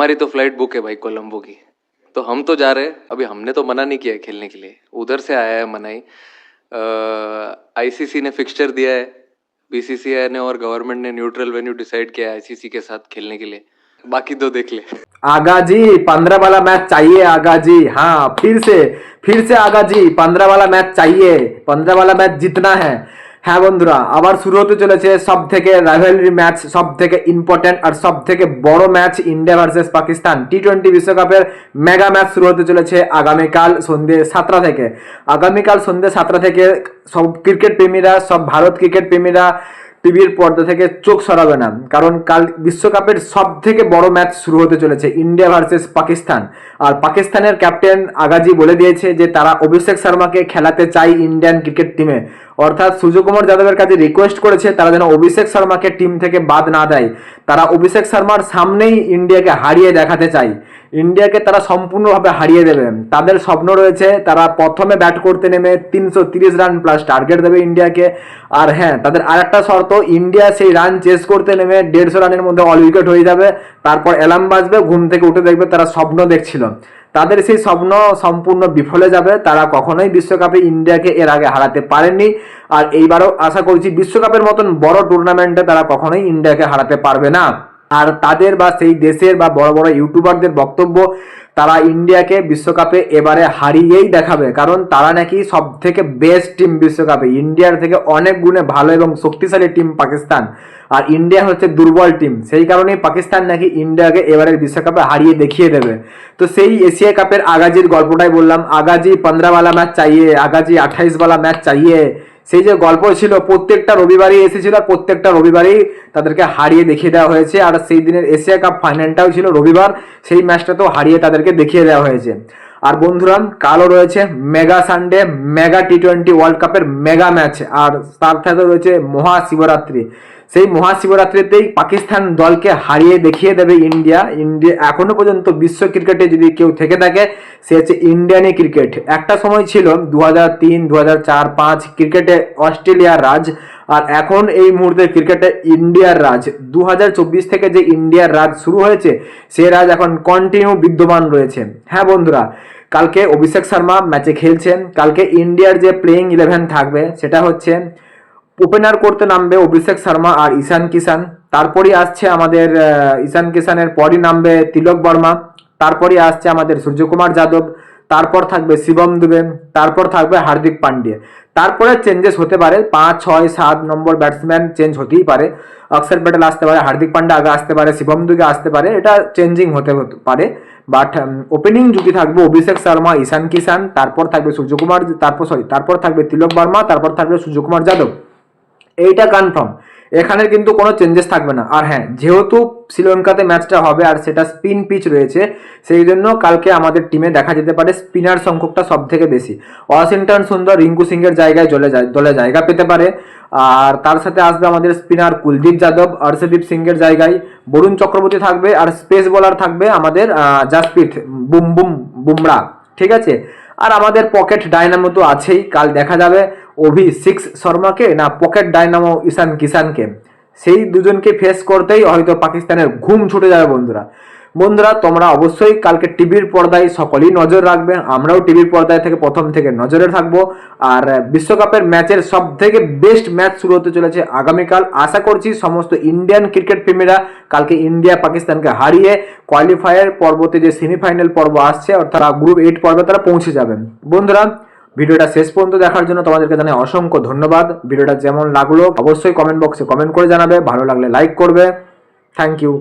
हमारी तो flight book है भाई कोलंबो की, तो हम तो जा रहे हैं। अभी हमने तो मना नहीं किया है खेलने के लिए, उधर से आया है मनाई। आईसीसी ने फिक्सचर दिया है, बीसीसीआई ने और गवर्नमेंट ने न्यूट्रल वेन्यू डिसाइड किया है आईसीसी के साथ खेलने के लिए। बाकी तो देख ले। आगा जी 15 वाला मैच चाहिए आगा जी। हाँ फिर से आगा जी 15 वाला मैच चाहिए, 15 वाला मैच जीतना है। হ্যাঁ বন্ধুরা, আবার শুরু হতে চলেছে সব থেকে রাইভালরি ম্যাচ, সব থেকে ইম্পর্টেন্ট আর সব থেকে বড় ম্যাচ ইন্ডিয়া ভার্সেস পাকিস্তান টি-20 বিশ্বকাপের মেগা ম্যাচ শুরু হতে চলেছে আগামীকাল সন্ধ্যে 7টা থেকে। আগামীকাল সন্ধ্যে 7টা থেকে সব ক্রিকেট প্রেমীরা, সব ভারত ক্রিকেট প্রেমীরা টিভির পর্দা থেকে চোখ সরাবে না, কারণ কাল বিশ্বকাপের সব থেকে বড় ম্যাচ শুরু হতে চলেছে ইন্ডিয়া ভার্সেস পাকিস্তান। আর পাকিস্তানের ক্যাপ্টেন আগাজি বলে দিয়েছে যে তারা অভিষেক শর্মাকে খেলাতে চাই ইন্ডিয়ান ক্রিকেট টিমে, অর্থাৎ সূর্যকুমার যাদবের কাছে রিকোয়েস্ট করেছে তারা যেন অভিষেক শর্মাকে টিম থেকে বাদ না দেয়। তারা অভিষেক শর্মার সামনেই ইন্ডিয়াকে হারিয়ে দেখাতে চায়, ইন্ডিয়াকে তারা সম্পূর্ণভাবে হারিয়ে দেবে। তাদের স্বপ্ন রয়েছে তারা প্রথমে ব্যাট করতে নেমে 330 রান প্লাস টার্গেট দেবে ইন্ডিয়াকে। আর হ্যাঁ, তাদের আরেকটা শর্ত, ইন্ডিয়া সেই রান চেস করতে নেমে 150 রানের মধ্যে অল উইকেট হয়ে যাবে, তারপর অ্যালার্ম বাজবে, ঘুম থেকে উঠে দেখবে তারা স্বপ্ন দেখছিল। তাদের সেই স্বপ্ন সম্পূর্ণ বিফলে যাবে, তারা কখনোই বিশ্বকাপে ইন্ডিয়াকে এর আগে হারাতে পারেনি। আর এইবারও আশা করছি বিশ্বকাপের মতন বড় টুর্নামেন্টে তারা কখনোই ইন্ডিয়াকে হারাতে পারবে না। আর তাদের বা সেই দেশের বা বড় বড় ইউটিউবারদের বক্তব্য, তারা ইন্ডিয়াকে বিশ্বকাপে এবারে হারিয়েই দেখাবে, কারণ তারা নাকি সব থেকে বেস্ট টিম বিশ্বকাপে। ইন্ডিয়ার থেকে অনেক গুণে ভালো এবং শক্তিশালী টিম পাকিস্তান, আর ইন্ডিয়া হচ্ছে দুর্বল টিম। সেই কারণেই পাকিস্তান নাকি ইন্ডিয়াকে এবারের বিশ্বকাপে হারিয়ে দেখিয়ে দেবে। তো সেই এশিয়া কাপের আগাজির গল্পটাই বললাম, আগাজি 15 वाला मैच चाहिए, আগাজি 28 वाला मैच चाहिए। সেই যে গল্প ছিল প্রত্যেকটা রবিবারই এসেছিল, আর প্রত্যেকটা রবিবারই তাদেরকে হারিয়ে দেখিয়ে দেওয়া হয়েছে। আর সেই দিনের এশিয়া কাপ ফাইনালটাও ছিল রবিবার, সেই ম্যাচটাতেও হারিয়ে তাদেরকে দেখিয়ে দেওয়া হয়েছে। আর বন্ধুরা, কালও রয়েছে মেগা সানডে, মেগা টি-20 ওয়ার্ল্ড কাপের মেগা ম্যাচ, আর তার সাথে রয়েছে মহাশিবরাত্রি। সেই মহাশিবরাত্রিতেই পাকিস্তান দলকে হারিয়ে দেখিয়ে দেবে ইন্ডিয়া। এখনো পর্যন্ত বিশ্ব ক্রিকেটে যদি কেউ থেকে থাকে সে হচ্ছে ইন্ডিয়ানই ক্রিকেট। একটা সময় ছিল 2003, 2004, 2005 ক্রিকেটে অস্ট্রেলিয়ার রাজ, আর এখন এই মুহূর্তে ক্রিকেটে ইন্ডিয়ার রাজ। 2024 থেকে যে ইন্ডিয়ার রাজ শুরু হয়েছে সে রাজ এখন কন্টিনিউ বিদ্যমান রয়েছে। হ্যাঁ বন্ধুরা, কালকে অভিষেক শর্মা ম্যাচে খেলছেন। কালকে ইন্ডিয়ার যে প্লেইং 11 থাকবে সেটা হচ্ছে ওপেনার করতে নামবে অভিষেক শর্মা আর ঈশান কিষান। তারপরই আসছে আমাদের ঈশান কিষানের পরই নামবে তিলক বর্মা, তারপরই আসছে আমাদের সূর্যকুমার যাদব, তারপর থাকবে শিবম দুবে, তারপর থাকবে হার্দিক পান্ডিয়া। তারপরে চেঞ্জেস হতে পারে, 5, 6, 7 নম্বর ব্যাটসম্যান চেঞ্জ হতেই পারে। অক্ষর প্যাটেল আসতে পারে, হার্দিক পান্ডা আগে আসতে পারে, শিবম দুবে আসতে পারে, এটা চেঞ্জিং হতে পারে। বাট ওপেনিং জুটি থাকবে অভিষেক শর্মা, ঈশান কিষান, তারপর থাকবে সূর্যকুমার, তারপর থাকবে তিলক বর্মা, তারপর থাকবে সূর্যকুমার যাদব। এইটা কনফার্ম, এখানে কিন্তু কোনো চেঞ্জেস থাকবে না। আর হ্যাঁ, যেহেতু শ্রীলঙ্কাতে ম্যাচটা হবে আর সেটা স্পিন পিচ রয়েছে, সেই জন্য কালকে আমাদের টিমে দেখা যেতে পারে স্পিনার সংখ্যকটা সব থেকে বেশি। ওয়াশিংটন সুন্দর রিঙ্কু সিংয়ের জায়গায় দলে জায়গা পেতে পারে। আর তার সাথে আসবে আমাদের স্পিনার কুলদীপ যাদব, অর্শদীপ সিংয়ের জায়গায় বরুণ চক্রবর্তী থাকবে, আর স্পেস বোলার থাকবে আমাদের জাসপ্রীত বুমরা। ঠিক আছে, আর আমাদের পকেট ডায়নামো তো আছেই। কাল দেখা যাবে অভিষেক শর্মাকে না পকেট ডায়নামো ঈশান কিষানকে, সেই দুজনকে ফেস করতেই হয়তো পাকিস্তানের ঘুম ছুটে যাবে। বন্ধুরা তোমরা অবশ্যই কালকে টিভির পর্দায় সকলেই নজর রাখবে, আমরাও টিভির পর্দায় থেকে প্রথম থেকে নজরে থাকবো। আর বিশ্বকাপের ম্যাচের সব থেকে বেস্ট ম্যাচ শুরু হতে চলেছে আগামীকাল। আশা করছি সমস্ত ইন্ডিয়ান ক্রিকেট প্রেমীরা কালকে ইন্ডিয়া পাকিস্তানকে হারিয়ে কোয়ালিফায়ার পর্বতে যে সেমিফাইনাল পর্ব আসছে অর্থাৎ গ্রুপ 8 পর্বে তারা পৌঁছে যাবেন। বন্ধুরা ভিডিওটা শেষ পর্যন্ত দেখার জন্য তোমাদেরকে জানাই অসংখ্য ধন্যবাদ। ভিডিওটা যেমন লাগলো অবশ্যই কমেন্ট বক্সে কমেন্ট করে জানাবে, ভালো লাগলে লাইক করবে। Thank you.